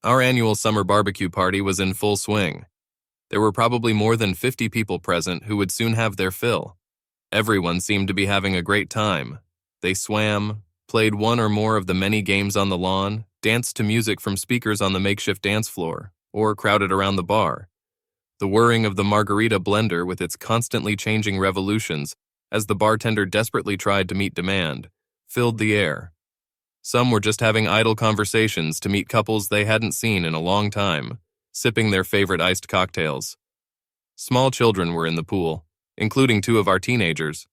Our annual summer barbecue party was in full swing. There were probably more than 50 people present who would soon have their fill. Everyone seemed to be having a great time. They swam, played one or more of the many games on the lawn, danced to music from speakers on the makeshift dance floor, or crowded around the bar. The whirring of the margarita blender with its constantly changing revolutions as the bartender desperately tried to meet demand filled the air. Some were just having idle conversations to meet couples they hadn't seen in a long time, sipping their favorite iced cocktails. Small children were in the pool, including two of our teenagers.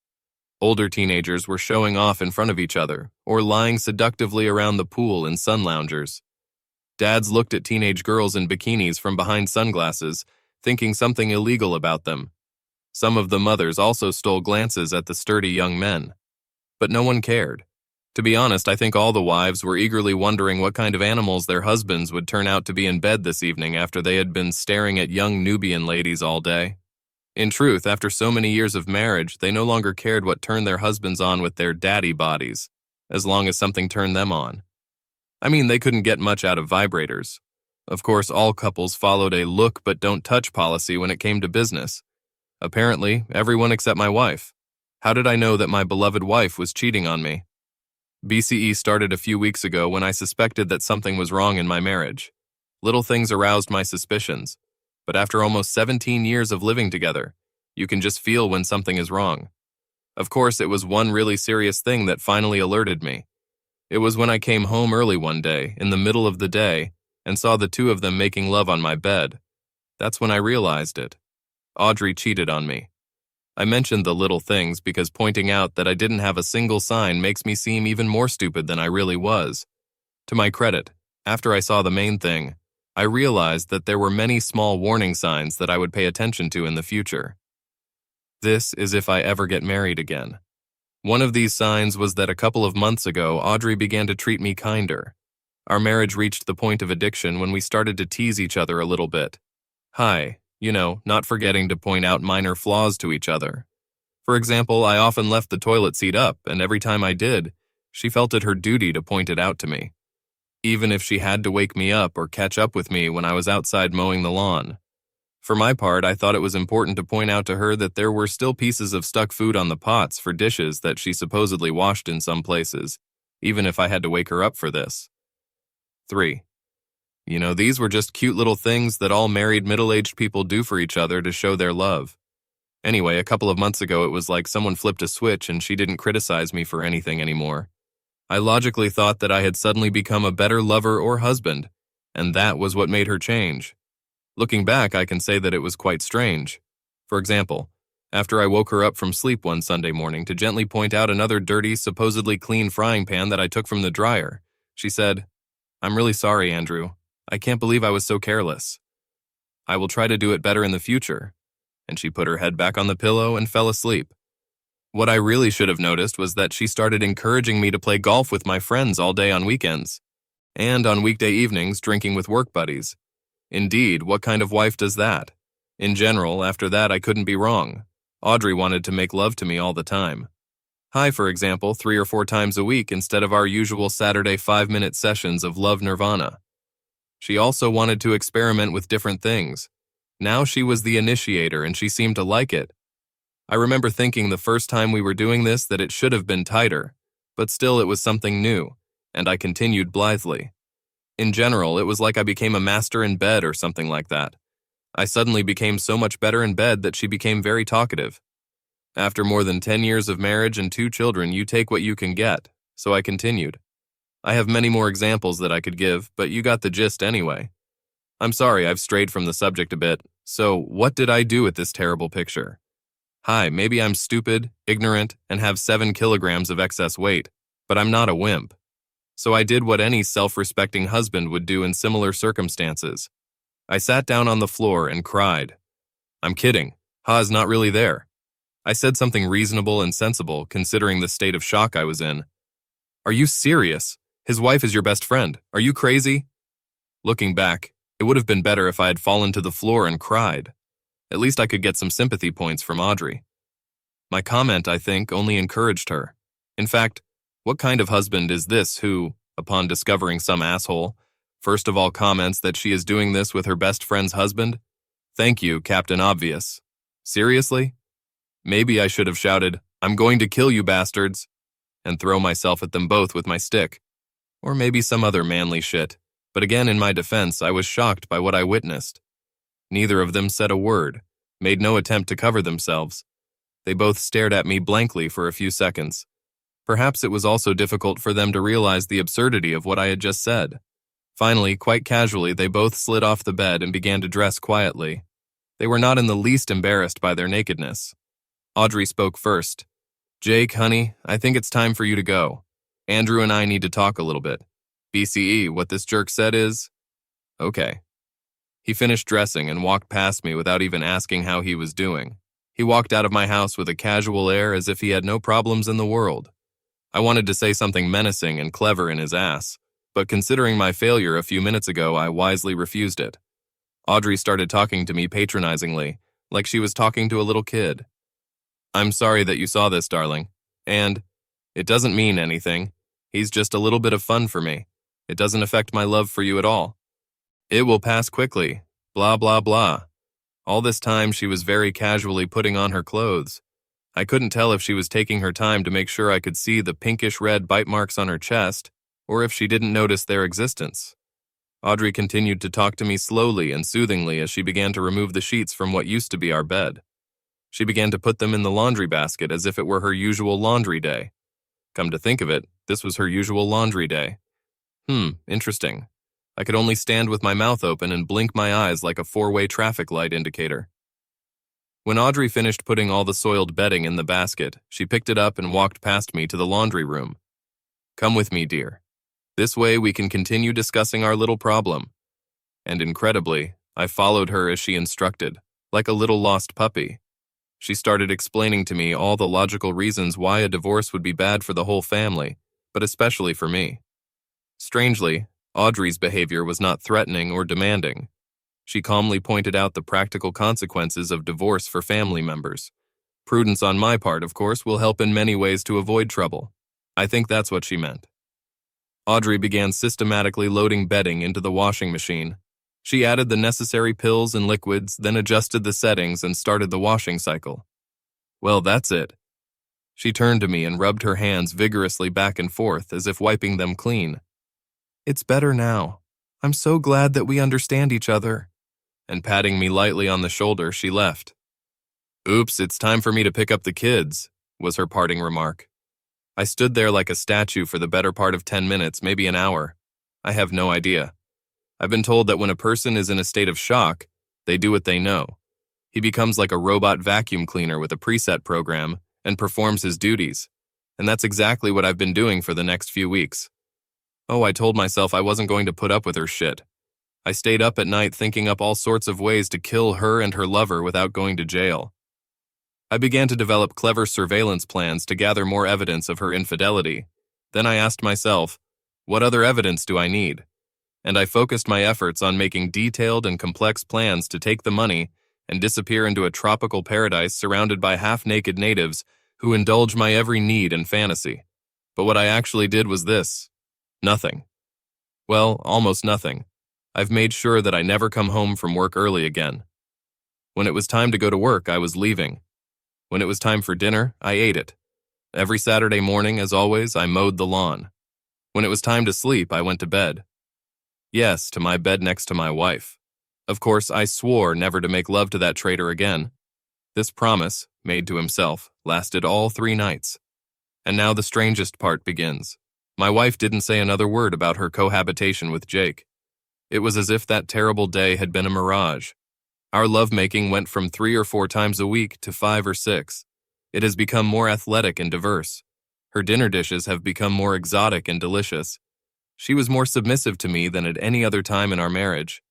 Older teenagers were showing off in front of each other or lying seductively around the pool in sun loungers. Dads looked at teenage girls in bikinis from behind sunglasses, thinking something illegal about them. Some of the mothers also stole glances at the sturdy young men. But no one cared. To be honest, I think all the wives were eagerly wondering what kind of animals their husbands would turn out to be in bed this evening after they had been staring at young Nubian ladies all day. In truth, after so many years of marriage, they no longer cared what turned their husbands on with their daddy bodies, as long as something turned them on. I mean, they couldn't get much out of vibrators. Of course, all couples followed a look but don't touch policy when it came to business. Apparently, everyone except my wife. How did I know that my beloved wife was cheating on me? BCE started a few weeks ago when I suspected that something was wrong in my marriage. Little things aroused my suspicions, but after almost 17 years of living together, you can just feel when something is wrong. Of course, it was one really serious thing that finally alerted me. It was when I came home early one day, in the middle of the day, and saw the two of them making love on my bed. That's when I realized it. Audrey cheated on me. I mentioned the little things because pointing out that I didn't have a single sign makes me seem even more stupid than I really was. To my credit, after I saw the main thing, I realized that there were many small warning signs that I would pay attention to in the future. This is if I ever get married again. One of these signs was that a couple of months ago, Audrey began to treat me kinder. Our marriage reached the point of addiction when we started to tease each other a little bit. Hi. Not forgetting to point out minor flaws to each other. For example, I often left the toilet seat up, and every time I did, she felt it her duty to point it out to me, even if she had to wake me up or catch up with me when I was outside mowing the lawn. For my part, I thought it was important to point out to her that there were still pieces of stuck food on the pots for dishes that she supposedly washed in some places, even if I had to wake her up for this. 3. These were just cute little things that all married middle-aged people do for each other to show their love. Anyway, a couple of months ago, it was like someone flipped a switch and she didn't criticize me for anything anymore. I logically thought that I had suddenly become a better lover or husband, and that was what made her change. Looking back, I can say that it was quite strange. For example, after I woke her up from sleep one Sunday morning to gently point out another dirty, supposedly clean frying pan that I took from the dryer, she said, "I'm really sorry, Andrew. I can't believe I was so careless. I will try to do it better in the future." And she put her head back on the pillow and fell asleep. What I really should have noticed was that she started encouraging me to play golf with my friends all day on weekends, and on weekday evenings drinking with work buddies. Indeed, what kind of wife does that? In general, after that I couldn't be wrong. Audrey wanted to make love to me all the time. Hi, for example, 3 or 4 times a week instead of our usual Saturday 5-minute sessions of love nirvana. She also wanted to experiment with different things. Now she was the initiator and she seemed to like it. I remember thinking the first time we were doing this that it should have been tighter, but still it was something new, and I continued blithely. In general, it was like I became a master in bed or something like that. I suddenly became so much better in bed that she became very talkative. After more than 10 years of marriage and 2 children, you take what you can get, so I continued. I have many more examples that I could give, but you got the gist anyway. I'm sorry I've strayed from the subject a bit, so what did I do with this terrible picture? Hi, maybe I'm stupid, ignorant, and have 7 kilograms of excess weight, but I'm not a wimp. So I did what any self-respecting husband would do in similar circumstances. I sat down on the floor and cried. I'm kidding. Ha's not really there. I said something reasonable and sensible considering the state of shock I was in. Are you serious? His wife is your best friend. Are you crazy? Looking back, it would have been better if I had fallen to the floor and cried. At least I could get some sympathy points from Audrey. My comment, I think, only encouraged her. In fact, what kind of husband is this who, upon discovering some asshole, First of all, comments that she is doing this with her best friend's husband. Thank you, Captain Obvious. Seriously? Maybe I should have shouted, "I'm going to kill you bastards," and throw myself at them both with my stick. Or maybe some other manly shit. But again, in my defense, I was shocked by what I witnessed. Neither of them said a word, made no attempt to cover themselves. They both stared at me blankly for a few seconds. Perhaps it was also difficult for them to realize the absurdity of what I had just said. Finally, quite casually, they both slid off the bed and began to dress quietly. They were not in the least embarrassed by their nakedness. Audrey spoke first. "Jake, honey, I think it's time for you to go. Andrew and I need to talk a little bit. BCE, what this jerk said is..." "Okay." He finished dressing and walked past me without even asking how he was doing. He walked out of my house with a casual air as if he had no problems in the world. I wanted to say something menacing and clever in his ass, but considering my failure a few minutes ago, I wisely refused it. Audrey started talking to me patronizingly, like she was talking to a little kid. "I'm sorry that you saw this, darling. And it doesn't mean anything. He's just a little bit of fun for me. It doesn't affect my love for you at all. It will pass quickly. Blah, blah, blah." All this time, she was very casually putting on her clothes. I couldn't tell if she was taking her time to make sure I could see the pinkish-red bite marks on her chest, or if she didn't notice their existence. Audrey continued to talk to me slowly and soothingly as she began to remove the sheets from what used to be our bed. She began to put them in the laundry basket as if it were her usual laundry day. Come to think of it, this was her usual laundry day. Interesting. I could only stand with my mouth open and blink my eyes like a four-way traffic light indicator. When Audrey finished putting all the soiled bedding in the basket, she picked it up and walked past me to the laundry room. "Come with me, dear. This way we can continue discussing our little problem." And incredibly, I followed her as she instructed, like a little lost puppy. She started explaining to me all the logical reasons why a divorce would be bad for the whole family, but especially for me. Strangely, Audrey's behavior was not threatening or demanding. She calmly pointed out the practical consequences of divorce for family members. Prudence on my part, of course, will help in many ways to avoid trouble. I think that's what she meant. Audrey began systematically loading bedding into the washing machine. She added the necessary pills and liquids, then adjusted the settings and started the washing cycle. "Well, that's it." She turned to me and rubbed her hands vigorously back and forth as if wiping them clean. "It's better now. I'm so glad that we understand each other." And patting me lightly on the shoulder, she left. "Oops, it's time for me to pick up the kids," was her parting remark. I stood there like a statue for the better part of 10 minutes, maybe an hour. I have no idea. I've been told that when a person is in a state of shock, they do what they know. He becomes like a robot vacuum cleaner with a preset program and performs his duties. And that's exactly what I've been doing for the next few weeks. Oh, I told myself I wasn't going to put up with her shit. I stayed up at night thinking up all sorts of ways to kill her and her lover without going to jail. I began to develop clever surveillance plans to gather more evidence of her infidelity. Then I asked myself, what other evidence do I need? And I focused my efforts on making detailed and complex plans to take the money and disappear into a tropical paradise surrounded by half-naked natives who indulge my every need and fantasy. But what I actually did was this. Nothing. Well, almost nothing. I've made sure that I never come home from work early again. When it was time to go to work, I was leaving. When it was time for dinner, I ate it. Every Saturday morning, as always, I mowed the lawn. When it was time to sleep, I went to bed. Yes, to my bed next to my wife. Of course, I swore never to make love to that traitor again. This promise, made to himself, lasted all 3 nights. And now the strangest part begins. My wife didn't say another word about her cohabitation with Jake. It was as if that terrible day had been a mirage. Our lovemaking went from 3 or 4 times a week to 5 or 6. It has become more athletic and diverse. Her dinner dishes have become more exotic and delicious. She was more submissive to me than at any other time in our marriage.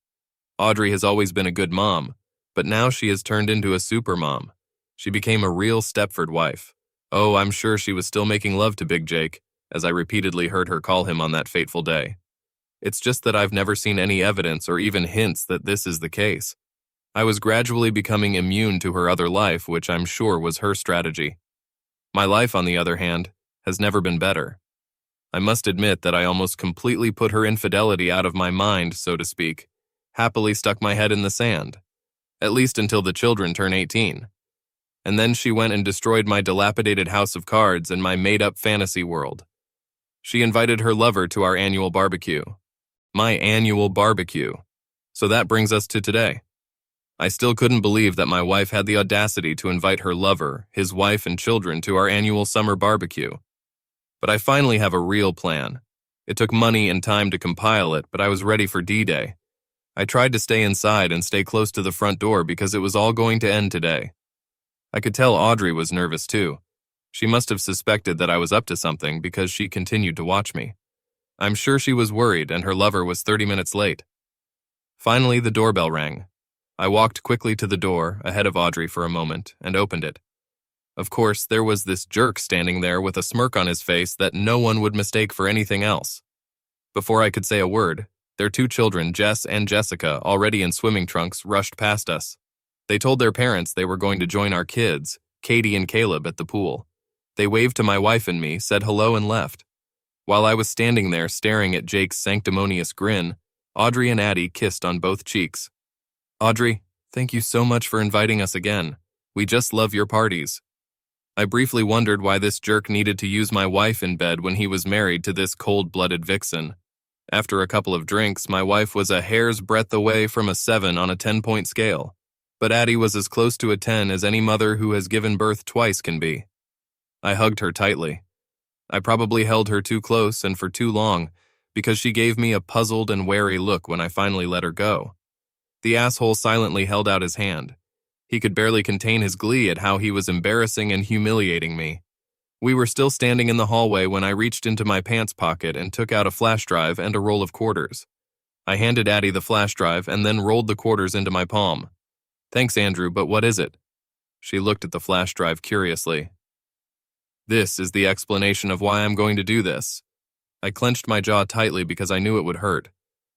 Audrey has always been a good mom, but now she has turned into a super mom. She became a real Stepford wife. Oh, I'm sure she was still making love to Big Jake, as I repeatedly heard her call him on that fateful day. It's just that I've never seen any evidence or even hints that this is the case. I was gradually becoming immune to her other life, which I'm sure was her strategy. My life, on the other hand, has never been better. I must admit that I almost completely put her infidelity out of my mind, so to speak, happily stuck my head in the sand, at least until the children turn 18. And then she went and destroyed my dilapidated house of cards and my made-up fantasy world. She invited her lover to our annual barbecue. My annual barbecue. So that brings us to today. I still couldn't believe that my wife had the audacity to invite her lover, his wife, and children to our annual summer barbecue. But I finally have a real plan. It took money and time to compile it, but I was ready for D-Day. I tried to stay inside and stay close to the front door because it was all going to end today. I could tell Audrey was nervous too. She must have suspected that I was up to something because she continued to watch me. I'm sure she was worried and her lover was 30 minutes late. Finally, the doorbell rang. I walked quickly to the door, ahead of Audrey for a moment, and opened it. Of course, there was this jerk standing there with a smirk on his face that no one would mistake for anything else. Before I could say a word, their 2 children, Jess and Jessica, already in swimming trunks, rushed past us. They told their parents they were going to join our kids, Katie and Caleb, at the pool. They waved to my wife and me, said hello, and left. While I was standing there staring at Jake's sanctimonious grin, Audrey and Addie kissed on both cheeks. Audrey, thank you so much for inviting us again. We just love your parties. I briefly wondered why this jerk needed to use my wife in bed when he was married to this cold-blooded vixen. After a couple of drinks, my wife was a hair's breadth away from a 7 on a 10-point scale, but Addie was as close to a 10 as any mother who has given birth twice can be. I hugged her tightly. I probably held her too close and for too long, because she gave me a puzzled and wary look when I finally let her go. The asshole silently held out his hand. He could barely contain his glee at how he was embarrassing and humiliating me. We were still standing in the hallway when I reached into my pants pocket and took out a flash drive and a roll of quarters. I handed Addie the flash drive and then rolled the quarters into my palm. Thanks, Andrew, but what is it? She looked at the flash drive curiously. This is the explanation of why I'm going to do this. I clenched my jaw tightly because I knew it would hurt.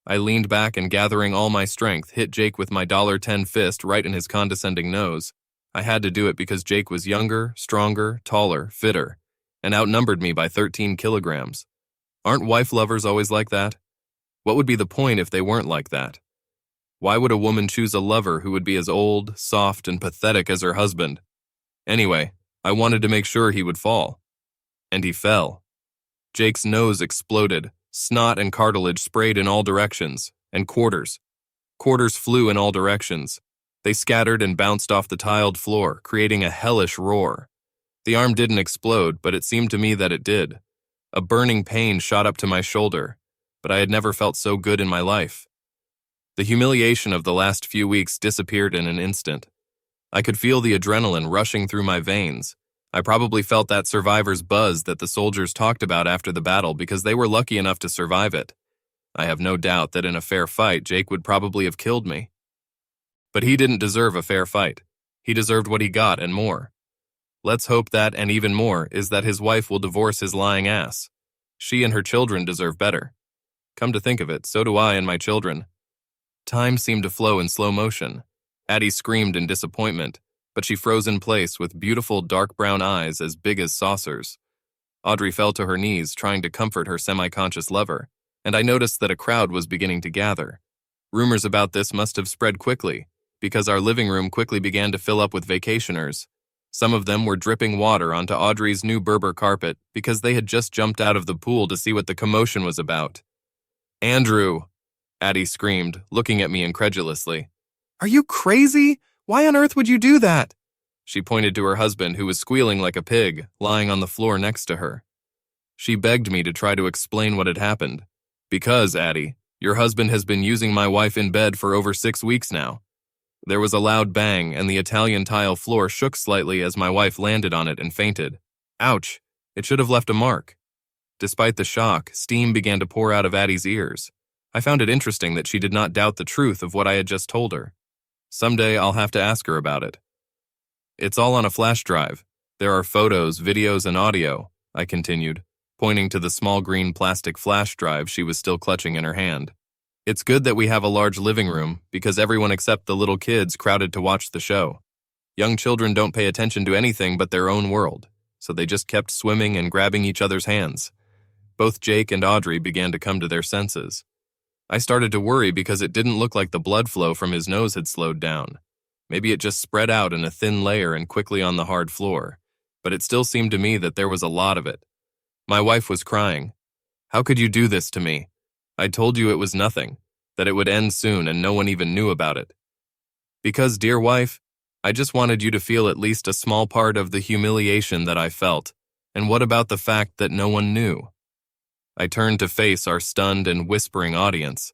I leaned back and, gathering all my strength, hit Jake with my $10 fist right in his condescending nose. I had to do it because Jake was younger, stronger, taller, fitter, and outnumbered me by 13 kilograms. Aren't wife lovers always like that? What would be the point if they weren't like that? Why would a woman choose a lover who would be as old, soft, and pathetic as her husband? Anyway, I wanted to make sure he would fall. And he fell. Jake's nose exploded. Snot and cartilage sprayed in all directions, and quarters. Quarters flew in all directions. They scattered and bounced off the tiled floor, creating a hellish roar. The arm didn't explode, but it seemed to me that it did. A burning pain shot up to my shoulder, but I had never felt so good in my life. The humiliation of the last few weeks disappeared in an instant. I could feel the adrenaline rushing through my veins. I probably felt that survivor's buzz that the soldiers talked about after the battle because they were lucky enough to survive it. I have no doubt that in a fair fight, Jake would probably have killed me. But he didn't deserve a fair fight. He deserved what he got and more. Let's hope that, and even more, is that his wife will divorce his lying ass. She and her children deserve better. Come to think of it, so do I and my children. Time seemed to flow in slow motion. Addie screamed in disappointment, but she froze in place with beautiful dark brown eyes as big as saucers. Audrey fell to her knees, trying to comfort her semi-conscious lover, and I noticed that a crowd was beginning to gather. Rumors about this must have spread quickly, because our living room quickly began to fill up with vacationers. Some of them were dripping water onto Audrey's new Berber carpet because they had just jumped out of the pool to see what the commotion was about. Andrew, Addie screamed, looking at me incredulously. Are you crazy? Why on earth would you do that? She pointed to her husband, who was squealing like a pig, lying on the floor next to her. She begged me to try to explain what had happened. Because, Addie, your husband has been using my wife in bed for over 6 weeks now. There was a loud bang, and the Italian tile floor shook slightly as my wife landed on it and fainted. Ouch! It should have left a mark. Despite the shock, steam began to pour out of Addie's ears. I found it interesting that she did not doubt the truth of what I had just told her. Someday I'll have to ask her about it. It's all on a flash drive. There are photos, videos, and audio, I continued, pointing to the small green plastic flash drive she was still clutching in her hand. It's good that we have a large living room because everyone except the little kids crowded to watch the show. Young children don't pay attention to anything but their own world, so they just kept swimming and grabbing each other's hands. Both Jake and Audrey began to come to their senses. I started to worry because it didn't look like the blood flow from his nose had slowed down. Maybe it just spread out in a thin layer and quickly on the hard floor, but it still seemed to me that there was a lot of it. My wife was crying. "How could you do this to me? I told you it was nothing, that it would end soon and no one even knew about it." "Because, dear wife, I just wanted you to feel at least a small part of the humiliation that I felt, and what about the fact that no one knew?" I turned to face our stunned and whispering audience.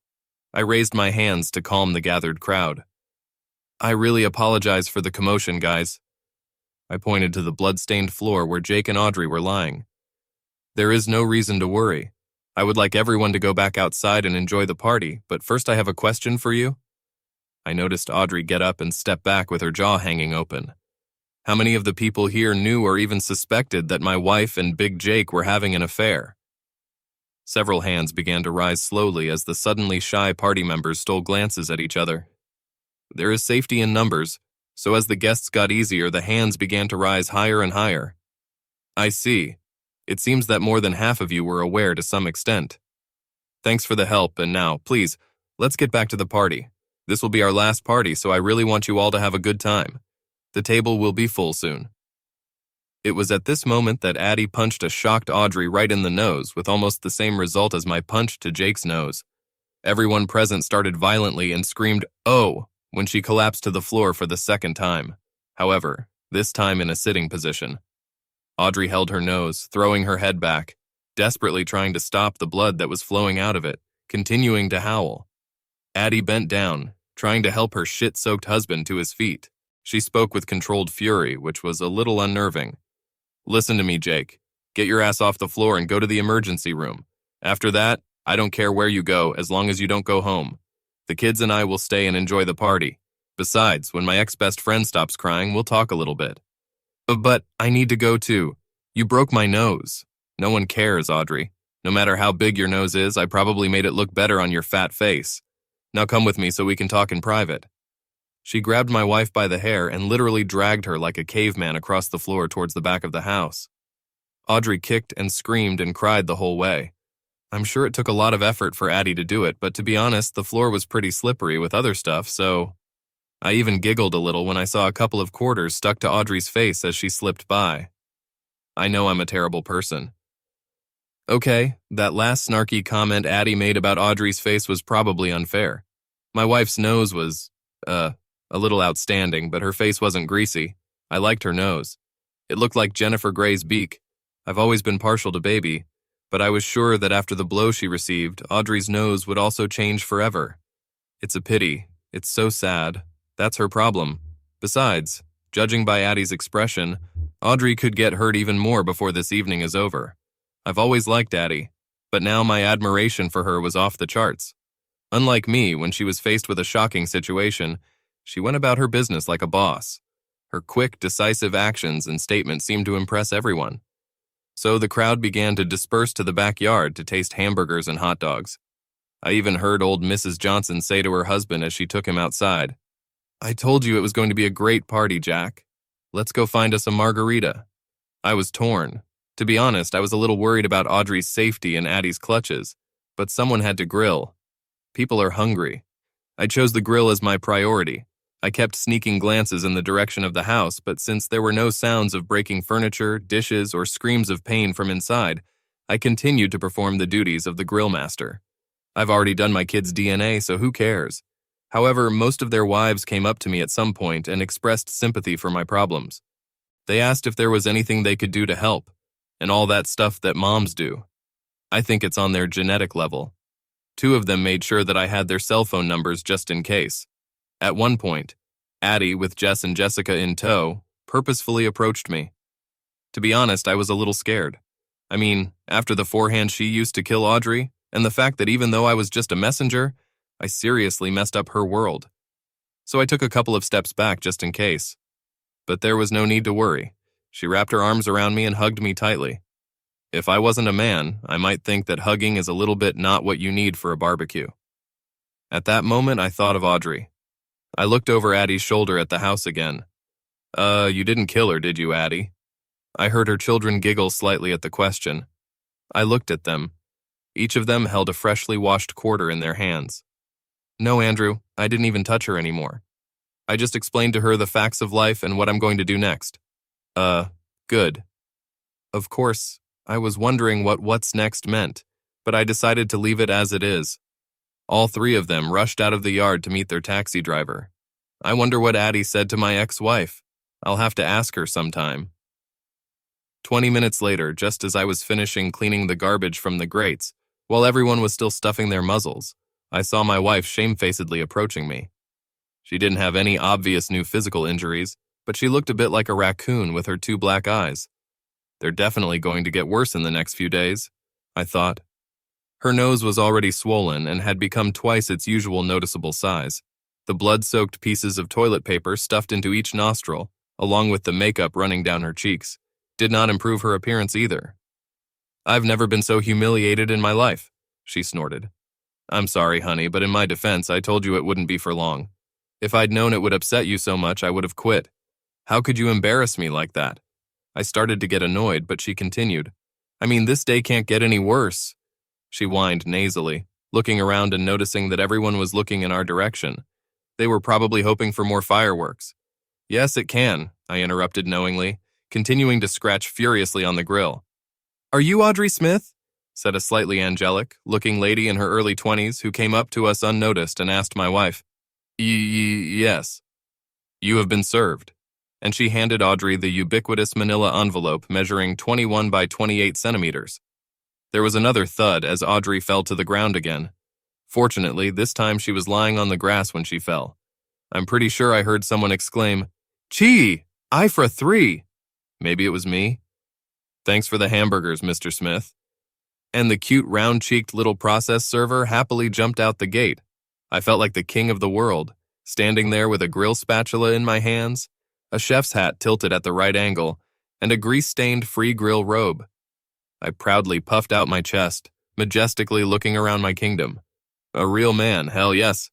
I raised my hands to calm the gathered crowd. "I really apologize for the commotion, guys." I pointed to the blood-stained floor where Jake and Audrey were lying. "There is no reason to worry. I would like everyone to go back outside and enjoy the party, but first I have a question for you." I noticed Audrey get up and step back with her jaw hanging open. How many of the people here knew or even suspected that my wife and Big Jake were having an affair? Several hands began to rise slowly as the suddenly shy party members stole glances at each other. There is safety in numbers, so as the guests got easier, the hands began to rise higher and higher. "I see. It seems that more than half of you were aware to some extent. Thanks for the help, and now, please, let's get back to the party. This will be our last party, so I really want you all to have a good time. The table will be full soon." It was at this moment that Addie punched a shocked Audrey right in the nose, with almost the same result as my punch to Jake's nose. Everyone present started violently and screamed, "Oh!" when she collapsed to the floor for the second time. However, this time in a sitting position. Audrey held her nose, throwing her head back, desperately trying to stop the blood that was flowing out of it, continuing to howl. Addie bent down, trying to help her shit-soaked husband to his feet. She spoke with controlled fury, which was a little unnerving. "Listen to me, Jake. Get your ass off the floor and go to the emergency room. After that, I don't care where you go as long as you don't go home. The kids and I will stay and enjoy the party. Besides, when my ex-best friend stops crying, we'll talk a little bit." "But I need to go too. You broke my nose." "No one cares, Audrey. No matter how big your nose is, I probably made it look better on your fat face. Now come with me so we can talk in private." She grabbed my wife by the hair and literally dragged her like a caveman across the floor towards the back of the house. Audrey kicked and screamed and cried the whole way. I'm sure it took a lot of effort for Addie to do it, but to be honest, the floor was pretty slippery with other stuff, so I even giggled a little when I saw a couple of quarters stuck to Audrey's face as she slipped by. I know I'm a terrible person. Okay, that last snarky comment Addie made about Audrey's face was probably unfair. My wife's nose was, a little outstanding, but her face wasn't greasy. I liked her nose. It looked like Jennifer Grey's beak. I've always been partial to Baby, but I was sure that after the blow she received, Audrey's nose would also change forever. It's a pity. It's so sad. That's her problem. Besides, judging by Addie's expression, Audrey could get hurt even more before this evening is over. I've always liked Addie, but now my admiration for her was off the charts. Unlike me, when she was faced with a shocking situation, she went about her business like a boss. Her quick, decisive actions and statements seemed to impress everyone. So the crowd began to disperse to the backyard to taste hamburgers and hot dogs. I even heard old Mrs. Johnson say to her husband as she took him outside, "I told you it was going to be a great party, Jack. Let's go find us a margarita." I was torn. To be honest, I was a little worried about Audrey's safety in Addie's clutches, but someone had to grill. People are hungry. I chose the grill as my priority. I kept sneaking glances in the direction of the house, but since there were no sounds of breaking furniture, dishes, or screams of pain from inside, I continued to perform the duties of the grill master. I've already done my kids' DNA, so who cares? However, most of their wives came up to me at some point and expressed sympathy for my problems. They asked if there was anything they could do to help, and all that stuff that moms do. I think it's on their genetic level. 2 of them made sure that I had their cell phone numbers just in case. At one point, Addie, with Jess and Jessica in tow, purposefully approached me. To be honest, I was a little scared. I mean, after the forehand she used to kill Audrey, and the fact that even though I was just a messenger, I seriously messed up her world. So I took a couple of steps back just in case. But there was no need to worry. She wrapped her arms around me and hugged me tightly. If I wasn't a man, I might think that hugging is a little bit not what you need for a barbecue. At that moment, I thought of Audrey. I looked over Addie's shoulder at the house again. You didn't kill her, did you, Addie?" I heard her children giggle slightly at the question. I looked at them, Each of them held a freshly washed quarter in their hands. No, Andrew, I didn't even touch her anymore. I just explained to her the facts of life and what I'm going to do next. Good. Of course, I was wondering what what's next meant, but I decided to leave it as it is. All three of them rushed out of the yard to meet their taxi driver. I wonder what Addie said to my ex-wife. I'll have to ask her sometime. 20 minutes later, just as I was finishing cleaning the garbage from the grates, while everyone was still stuffing their muzzles, I saw my wife shamefacedly approaching me. She didn't have any obvious new physical injuries, but she looked a bit like a raccoon with her two black eyes. They're definitely going to get worse in the next few days, I thought. Her nose was already swollen and had become twice its usual noticeable size. The blood-soaked pieces of toilet paper stuffed into each nostril, along with the makeup running down her cheeks, did not improve her appearance either. I've never been so humiliated in my life, she snorted. I'm sorry, honey, but in my defense, I told you it wouldn't be for long. If I'd known it would upset you so much, I would have quit. How could you embarrass me like that? I started to get annoyed, but she continued. I mean, this day can't get any worse. She whined nasally, looking around and noticing that everyone was looking in our direction. They were probably hoping for more fireworks. Yes, it can, I interrupted knowingly, continuing to scratch furiously on the grill. Are you Audrey Smith? Said a slightly angelic-looking lady in her early 20s who came up to us unnoticed and asked my wife. Yes. You have been served. And she handed Audrey the ubiquitous manila envelope measuring 21 by 28 centimeters. There was another thud as Audrey fell to the ground again. Fortunately, this time she was lying on the grass when she fell. I'm pretty sure I heard someone exclaim, "Gee, I for 3." Maybe it was me. Thanks for the hamburgers, Mr. Smith. And the cute round-cheeked little process server happily jumped out the gate. I felt like the king of the world, standing there with a grill spatula in my hands, a chef's hat tilted at the right angle, and a grease-stained free grill robe. I proudly puffed out my chest, majestically looking around my kingdom. A real man, hell yes.